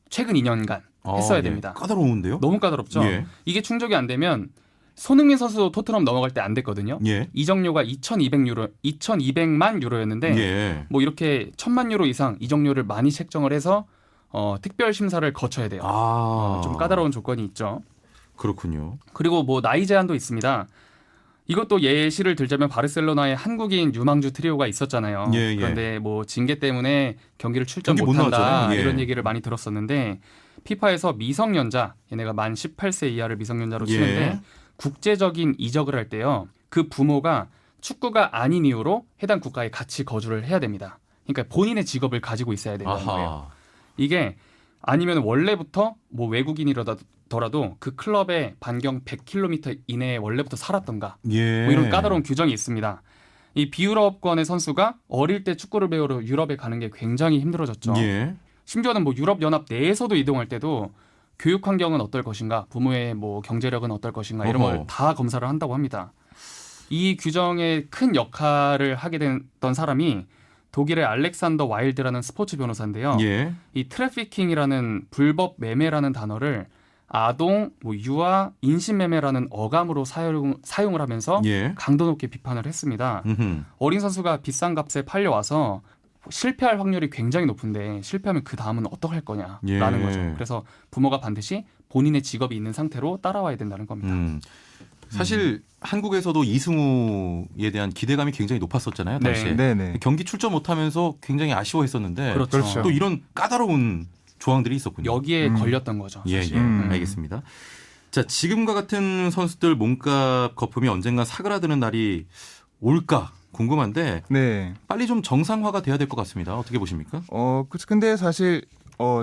최근 2년간 했어야 됩니다. 까다로운데요? 너무 까다롭죠. 예. 이게 충족이 안 되면 손흥민 선수도 토트넘 넘어갈 때 안 됐거든요. 예. 이적료가 2,200만 유로였는데 예. 뭐 이렇게 1,000만 유로 이상 이적료를 많이 책정을 해서 특별 심사를 거쳐야 돼요. 좀 까다로운 조건이 있죠. 그렇군요. 그리고 뭐 나이 제한도 있습니다. 이것도 예시를 들자면 바르셀로나에 한국인 유망주 트리오가 있었잖아요. 예. 그런데 뭐 징계 때문에 경기를 출전 경기 못 못한다 나왔잖아요. 예. 이런 얘기를 많이 들었었는데 피파에서 미성년자, 얘네가 만 18세 이하를 미성년자로 치는데 예. 국제적인 이적을 할 때요. 그 부모가 축구가 아닌 이유로 해당 국가에 같이 거주를 해야 됩니다. 그러니까 본인의 직업을 가지고 있어야 된다는 거예요. 이게 아니면 원래부터 뭐 외국인이라더라도 그 클럽의 반경 100km 이내에 원래부터 살았던가 예. 뭐 이런 까다로운 규정이 있습니다. 이 비유럽권의 선수가 어릴 때 축구를 배우러 유럽에 가는 게 굉장히 힘들어졌죠. 예. 심지어는 뭐 유럽 연합 내에서도 이동할 때도 교육 환경은 어떨 것인가, 부모의 뭐 경제력은 어떨 것인가 이런 걸 다 검사를 한다고 합니다. 이 규정에 큰 역할을 하게 됐던 사람이 독일의 알렉산더 와일드라는 스포츠 변호사인데요. 예. 이 트래피킹이라는 불법 매매라는 단어를 아동, 뭐 유아, 인신매매라는 어감으로 사용을 하면서 예. 강도 높게 비판을 했습니다. 음흠. 어린 선수가 비싼 값에 팔려와서 실패할 확률이 굉장히 높은데 실패하면 그 다음은 어떡할 거냐라는 예. 거죠. 그래서 부모가 반드시 본인의 직업이 있는 상태로 따라와야 된다는 겁니다. 사실 한국에서도 이승우에 대한 기대감이 굉장히 높았었잖아요. 당시에. 네네. 경기 출전 못하면서 굉장히 아쉬워했었는데 그렇죠. 또 이런 까다로운 조항들이 있었군요. 여기에 걸렸던 거죠. 예, 사실. 예. 알겠습니다. 자, 지금과 같은 선수들 몸값 거품이 언젠가 사그라드는 날이 올까 궁금한데 네. 빨리 좀 정상화가 돼야 될 것 같습니다. 어떻게 보십니까? 근데 사실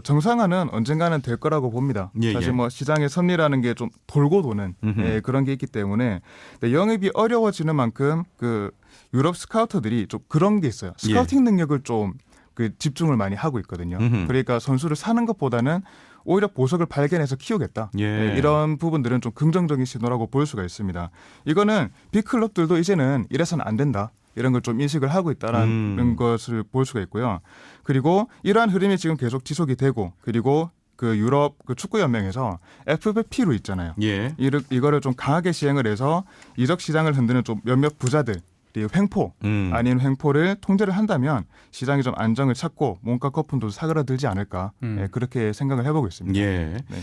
정상화는 언젠가는 될 거라고 봅니다. 예, 사실 예. 뭐 시장의 섭리라는 게 좀 돌고 도는 그런 게 있기 때문에 근데 영입이 어려워지는 만큼 그 유럽 스카우터들이 좀 그런 게 있어요. 스카우팅 능력을 좀 그 집중을 많이 하고 있거든요. 그러니까 선수를 사는 것보다는 오히려 보석을 발견해서 키우겠다. 예. 이런 부분들은 좀 긍정적인 신호라고 볼 수가 있습니다. 이거는 빅클럽들도 이제는 이래서는 안 된다. 이런 걸 좀 인식을 하고 있다는 것을 볼 수가 있고요. 그리고 이러한 흐름이 지금 계속 지속이 되고 그리고 그 유럽 그 축구 연맹에서 FFP로 있잖아요. 예. 이거를 좀 강하게 시행을 해서 이적 시장을 흔드는 좀 몇몇 부자들 횡포 아닌 횡포를 통제를 한다면 시장이 좀 안정을 찾고 몸값 거품도 사그라들지 않을까 그렇게 생각을 해보고 있습니다. 예. 네.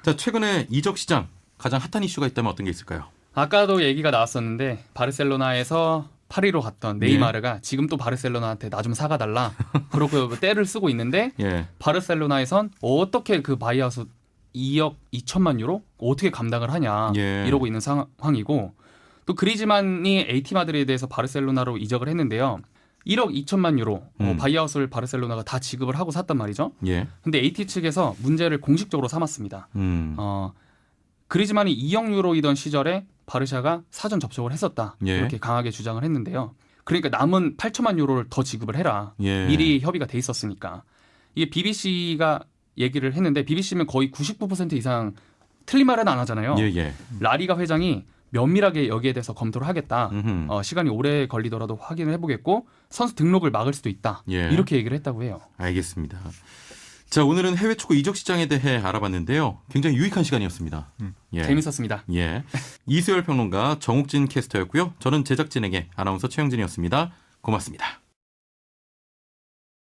자, 최근에 이적 시장 가장 핫한 이슈가 있다면 어떤 게 있을까요? 아까도 얘기가 나왔었는데 바르셀로나에서 파리로 갔던 네이마르가 지금 또 바르셀로나한테 나 좀 사가달라 그러고 때를 쓰고 있는데 예. 바르셀로나에선 어떻게 그 바이아웃 2억 2천만 유로 어떻게 감당을 하냐 예. 이러고 있는 상황이고 또 그리즈만이 AT 마드리드에서 바르셀로나로 이적을 했는데요. 1억 2천만 유로 바이아웃을 바르셀로나가 다 지급을 하고 샀단 말이죠. 예. 근데 AT 측에서 문제를 공식적으로 삼았습니다. 그리즈만이 2억 유로이던 시절에 바르샤가 사전 접촉을 했었다. 예. 이렇게 강하게 주장을 했는데요. 그러니까 남은 8천만 유로를 더 지급을 해라. 예. 미리 협의가 돼 있었으니까. 이게 BBC가 얘기를 했는데 BBC면 거의 99% 이상 틀린 말은 안 하잖아요. 예, 예. 라리가 회장이 면밀하게 여기에 대해서 검토를 하겠다. 시간이 오래 걸리더라도 확인을 해보겠고 선수 등록을 막을 수도 있다. 예. 이렇게 얘기를 했다고 해요. 알겠습니다. 자, 오늘은 해외 축구 이적 시장에 대해 알아봤는데요. 굉장히 유익한 시간이었습니다. 예. 재밌었습니다. 예. 이수열 평론가, 정욱진 캐스터였고요. 저는 제작진에게 아나운서 최영진이었습니다. 고맙습니다.